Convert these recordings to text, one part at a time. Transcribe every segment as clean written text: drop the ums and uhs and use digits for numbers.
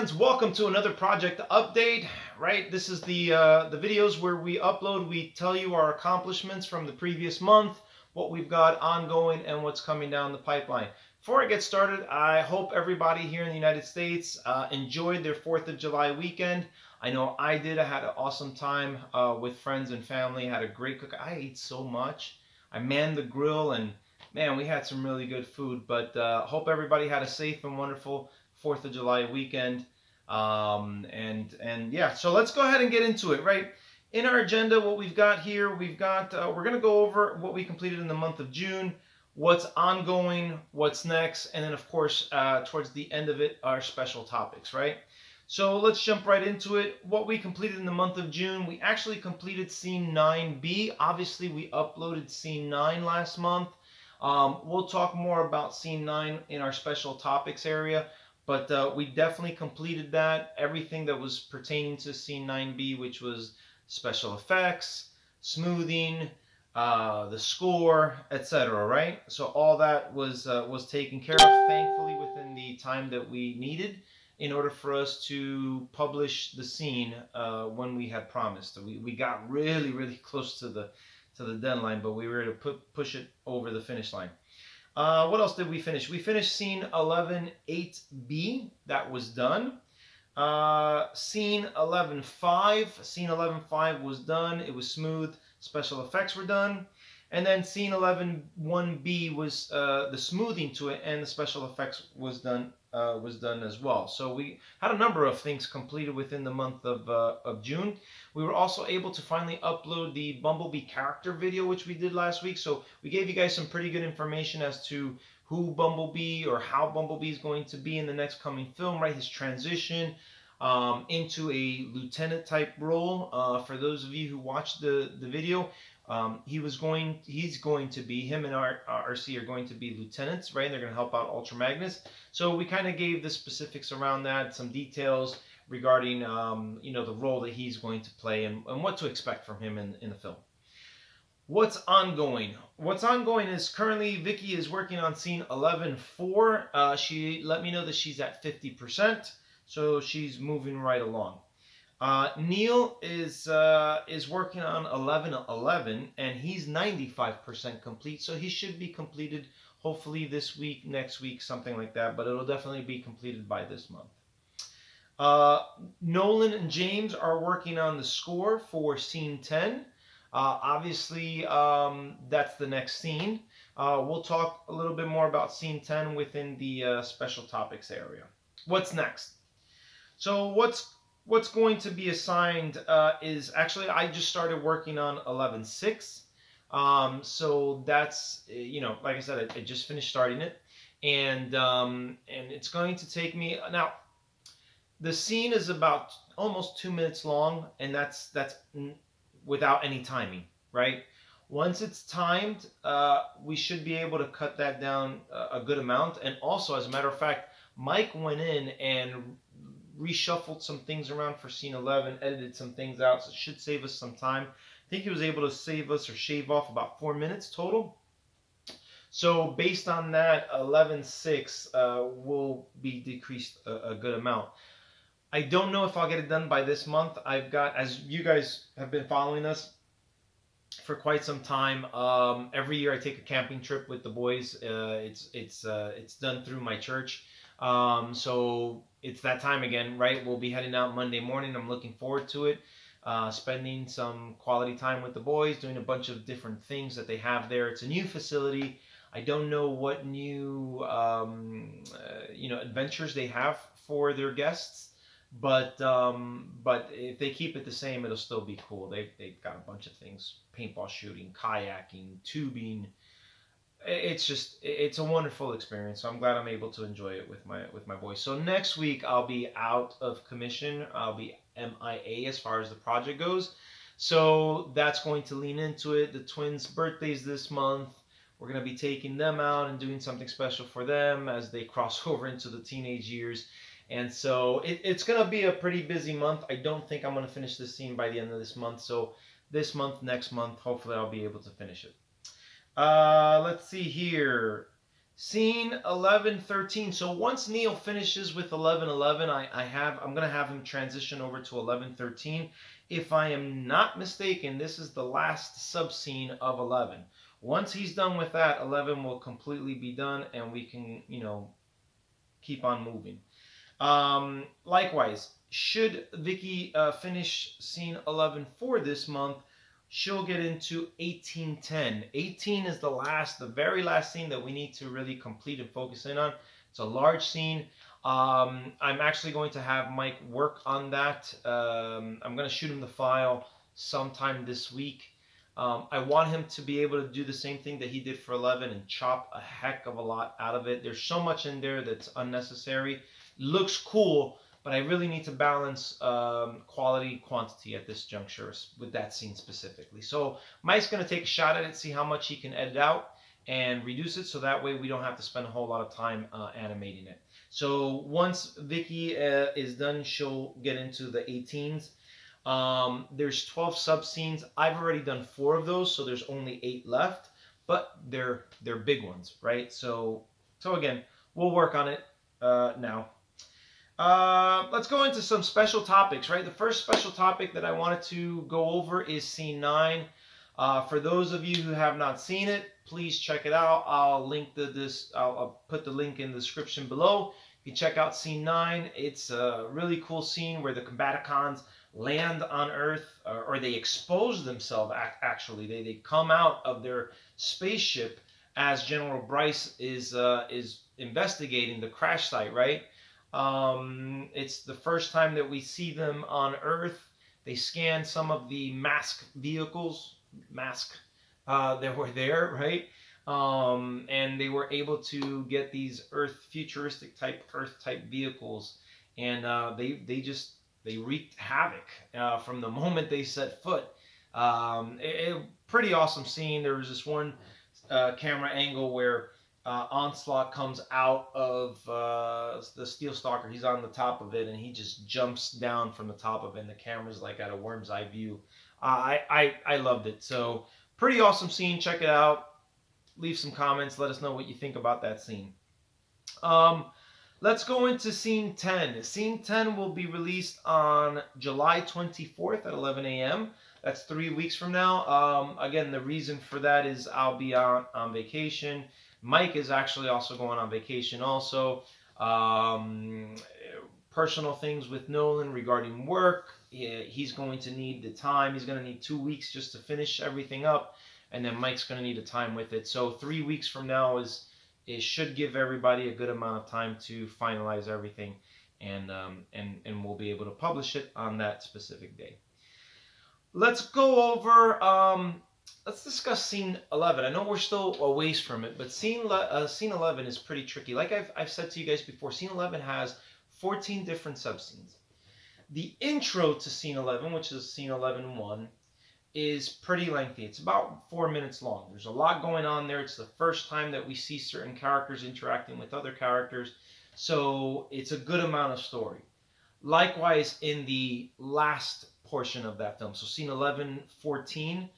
friends, welcome to another project update. Right, this is the videos where we upload, we tell you our accomplishments from the previous month, what we've got ongoing, and what's coming down the pipeline. Before I get started, I hope everybody here in the United States enjoyed their 4th of July weekend. I know I did. I had an awesome time with friends and family. Had a great cook. I ate so much. I manned the grill, and man, we had some really good food. But hope everybody had a safe and wonderful 4th of July weekend. And yeah, so let's go ahead and get into it. Right, in our agenda, what we've got here, we're going to go over what we completed in the month of June, what's ongoing, what's next, and then of course towards the end of it, our special topics. Right, so let's jump right into it. What we completed in the month of June, we actually completed scene 9B. Obviously, we uploaded scene 9 last month. We'll talk more about scene 9 in our special topics area. But we definitely completed that. Everything that was pertaining to scene 9B, which was special effects, smoothing, the score, etc. Right? So all that was taken care of, thankfully, within the time that we needed in order for us to publish the scene when we had promised. We got really close to the deadline, but we were able to push it over the finish line. What else did we finish? We finished scene 11.8B. That was done. Scene 11.5 was done. It was smooth. Special effects were done. And then scene 11.1B was the smoothing to it, and the special effects was done as well. So we had a number of things completed within the month of June. We were also able to finally upload the Bumblebee character video, which we did last week. So we gave you guys some pretty good information as to who Bumblebee or how Bumblebee is going to be in the next coming film, right? His transition into a lieutenant type role. For those of you who watched the video, he's going to be, him and RC are going to be lieutenants, right? And they're going to help out Ultra Magnus. So we kind of gave the specifics around that, some details regarding, the role that he's going to play and what to expect from him in the film. What's ongoing? What's ongoing is currently Vicky is working on scene 11.4. She let me know that she's at 50%, so she's moving right along. Neil is working on 11.11, and he's 95% complete, so he should be completed hopefully this week, next week, something like that, but it'll definitely be completed by this month. Nolan and James are working on the score for scene 10. Obviously, that's the next scene. We'll talk a little bit more about scene 10 within the special topics area. What's next? So what's going to be assigned is actually, I just started working on 11.6. So that's, like I said, I just finished starting it, and it's going to take me now. The scene is about almost 2 minutes long, and that's without any timing, right? Once it's timed, we should be able to cut that down a good amount. And also, as a matter of fact, Mike went in and reshuffled some things around for scene 11, edited some things out, so it should save us some time. I think he was able to save us or shave off about 4 minutes total. So based on that, 11.6 will be decreased a good amount. I don't know if I'll get it done by this month. I've got, as you guys have been following us for quite some time, every year I take a camping trip with the boys. It's done through my church. So it's that time again, right? We'll be heading out Monday morning. I'm looking forward to it. Spending some quality time with the boys, doing a bunch of different things that they have there. It's a new facility. I don't know what new, adventures they have for their guests. But if they keep it the same, it'll still be cool. They've got a bunch of things: paintball shooting, kayaking, tubing. It's a wonderful experience. So I'm glad I'm able to enjoy it with my boys. So next week I'll be out of commission. I'll be MIA as far as the project goes. So that's going to lean into it. The twins' birthdays this month. We're going to be taking them out and doing something special for them as they cross over into the teenage years. And so it's going to be a pretty busy month. I don't think I'm going to finish this scene by the end of this month. So this month, next month, hopefully I'll be able to finish it. Let's see here. Scene 11:13. So once Neil finishes with 11:11, I'm gonna have him transition over to 11:13. If I am not mistaken, this is the last sub scene of 11. Once he's done with that, 11 will completely be done, and we can, keep on moving. Likewise, should Vicky finish scene 11 for this month, she'll get into 1810. 18 is the very last scene that we need to really complete and focus in on. It's a large scene. I'm actually going to have Mike work on that. I'm going to shoot him the file sometime this week. I want him to be able to do the same thing that he did for 11 and chop a heck of a lot out of it. There's so much in there that's unnecessary. Looks cool, but I really need to balance quality, quantity at this juncture with that scene specifically. So Mike's going to take a shot at it, see how much he can edit out and reduce it, so that way we don't have to spend a whole lot of time animating it. So once Vicky is done, she'll get into the 18s. There's 12 sub scenes. I've already done 4 of those, so there's only 8 left, but they're big ones, right? So again, we'll work on it now. Let's go into some special topics, right? The first special topic that I wanted to go over is scene 9. For those of you who have not seen it, please check it out. I'll put the link in the description below. You can check out scene 9. It's a really cool scene where the Combaticons land on Earth, or they expose themselves. Actually, they come out of their spaceship as General Bryce is investigating the crash site, right? It's the first time that we see them on Earth. They scan some of the vehicles that were there, right? And they were able to get these futuristic Earth type vehicles, and they wreaked havoc from the moment they set foot. Pretty awesome scene. There was this one camera angle where Onslaught comes out of the Steel Stalker. He's on the top of it, and he just jumps down from the top of it, and the camera's like at a worm's eye view. I loved it. So pretty awesome scene. Check it out. Leave some comments. Let us know what you think about that scene. Let's go into scene 10. Scene 10 will be released on July 24th at 11 a.m. That's 3 weeks from now. Again, the reason for that is I'll be on vacation. Mike is actually also going on vacation also. Personal things with Nolan regarding work. He's going to need the time. He's going to need 2 weeks just to finish everything up. And then Mike's going to need a time with it. So 3 weeks from now it should give everybody a good amount of time to finalize everything. And we'll be able to publish it on that specific day. Let's go over... let's discuss scene 11. I know we're still a ways from it, but scene 11 is pretty tricky. Like I've said to you guys before, scene 11 has 14 different subscenes. The intro to scene 11, which is scene 11-1, is pretty lengthy. It's about 4 minutes long. There's a lot going on there. It's the first time that we see certain characters interacting with other characters, so it's a good amount of story. Likewise, in the last portion of that film, so scene 11-14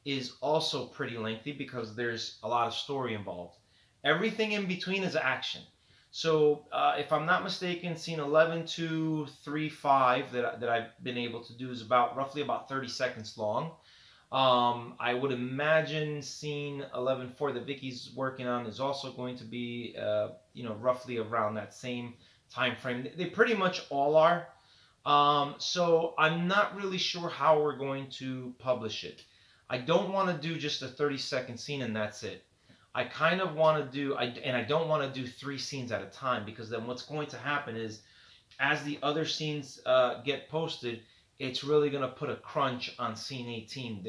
is also pretty lengthy because there's a lot of story involved. Everything in between is action. So if I'm not mistaken, scene 11-35 that I've been able to do is roughly about 30 seconds long. I would imagine scene 11-4 that Vicky's working on is also going to be roughly around that same time frame. They pretty much all are. So I'm not really sure how we're going to publish it. I don't want to do just a 30-second scene and that's it. I kind of want to do, and I don't want to do 3 scenes at a time, because then what's going to happen is, as the other scenes get posted, it's really going to put a crunch on scene 18.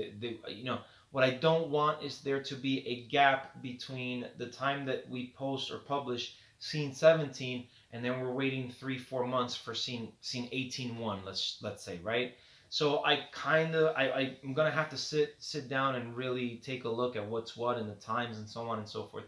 What I don't want is there to be a gap between the time that we post or publish scene 17, and then we're waiting 3-4 months for scene 18-1. Let's say, right? So I'm gonna have to sit down and really take a look at what's what and the times and so on and so forth.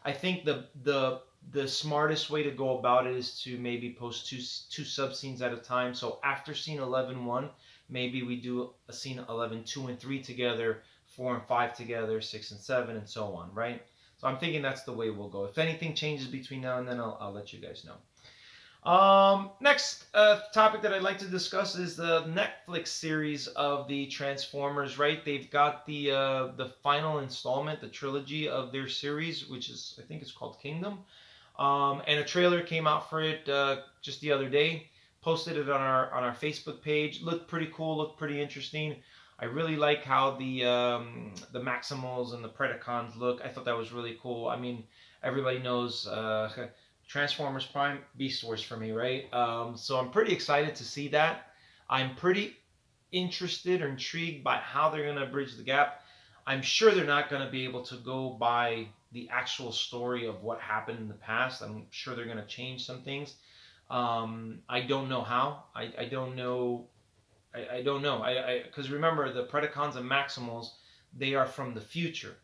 I think the smartest way to go about it is to maybe post two sub scenes at a time. So after scene 11-1, maybe we do a scene 11-2 and 3 together, 4 and 5 together, 6 and 7, and so on, right? So I'm thinking that's the way we'll go. If anything changes between now and then, I'll let you guys know. Next topic that I'd like to discuss is the Netflix series of the Transformers. Right, they've got the final installment, the trilogy of their series, which is, I think it's called Kingdom. And a trailer came out for it just the other day. Posted it on our Facebook page. Looked pretty cool. Looked pretty interesting. I really like how the Maximals and the Predacons look. I thought that was really cool. I mean, everybody knows Transformers Prime Beast Wars for me, right? So I'm pretty excited to see that. I'm pretty interested or intrigued by how they're going to bridge the gap. I'm sure they're not going to be able to go by the actual story of what happened in the past. I'm sure they're going to change some things. I don't know how. I don't know. I don't know. Because remember, the Predacons and Maximals, they are from the future,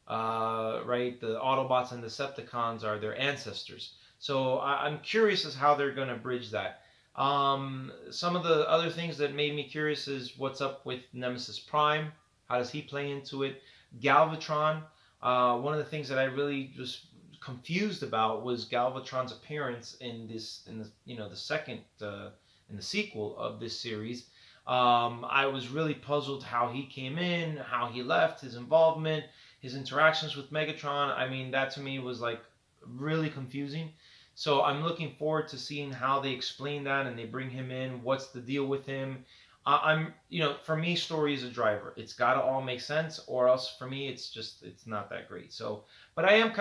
right? The Autobots and Decepticons are their ancestors. So I'm curious as how they're going to bridge that. Some of the other things that made me curious is what's up with Nemesis Prime. How does he play into it? Galvatron. One of the things that I really was confused about was Galvatron's appearance in the second in the sequel of this series. I was really puzzled how he came in, how he left, his involvement, his interactions with Megatron. I mean, that to me was like really confusing. So I'm looking forward to seeing how they explain that and they bring him in. What's the deal with him? For me, story is a driver. It's got to all make sense, or else for me, it's not that great. So, but I am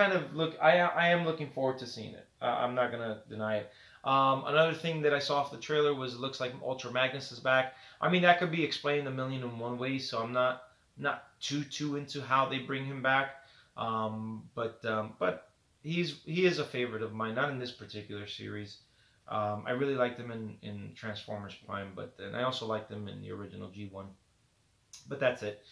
I am looking forward to seeing it. I'm not gonna deny it. Another thing that I saw off the trailer was it looks like Ultra Magnus is back. I mean, that could be explained 1,000,001 ways, so I'm not too into how they bring him back. But he is a favorite of mine, not in this particular series. I really liked him in Transformers Prime, and I also liked him in the original G1. But that's it.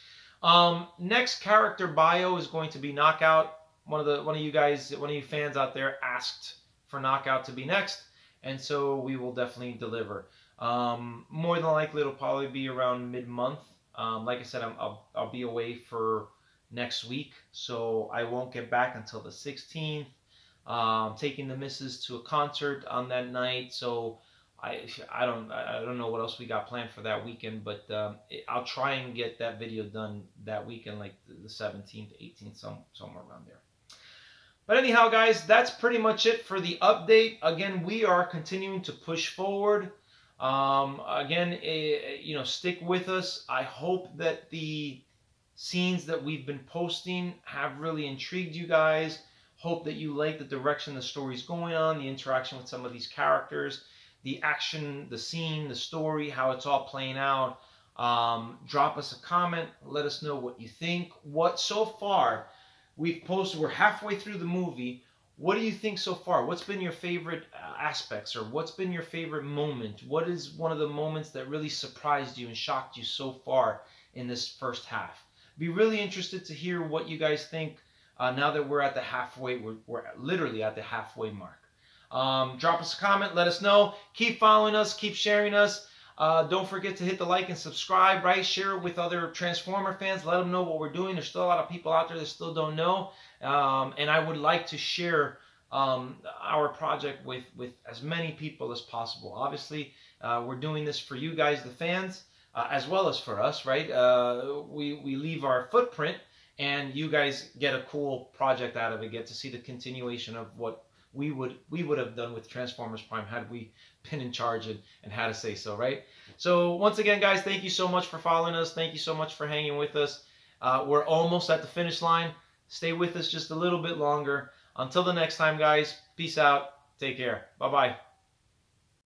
Next character bio is going to be Knockout. One of you fans out there asked for Knockout to be next, and so we will definitely deliver. More than likely, it'll probably be around mid-month. Like I said, I'll be away for next week, so I won't get back until the 16th. Taking the missus to a concert on that night, so I don't know what else we got planned for that weekend, but I'll try and get that video done that weekend, like the 17th, 18th, somewhere around there. But anyhow, guys, that's pretty much it for the update. Again, we are continuing to push forward. Stick with us. I hope that the scenes that we've been posting have really intrigued you guys. Hope that you like the direction the story's going on, the interaction with some of these characters, the action, the scene, the story, how it's all playing out. Drop us a comment. Let us know what you think. What so far we've posted. We're halfway through the movie. What do you think so far? What's been your favorite aspects, or what's been your favorite moment? What is one of the moments that really surprised you and shocked you so far in this first half? Be really interested to hear what you guys think. Now that we're at the halfway, we're literally at the halfway mark. Drop us a comment, let us know. Keep following us, keep sharing us. Don't forget to hit the like and subscribe, right? Share it with other Transformer fans. Let them know what we're doing. There's still a lot of people out there that still don't know. And I would like to share our project with as many people as possible. Obviously, we're doing this for you guys, the fans, as well as for us, right? We leave our footprint, and you guys get a cool project out of it, get to see the continuation of what we would have done with Transformers Prime had we been in charge and had a say so, right? So once again, guys, thank you so much for following us. Thank you so much for hanging with us. We're almost at the finish line. Stay with us just a little bit longer. Until the next time, guys, peace out. Take care. Bye-bye.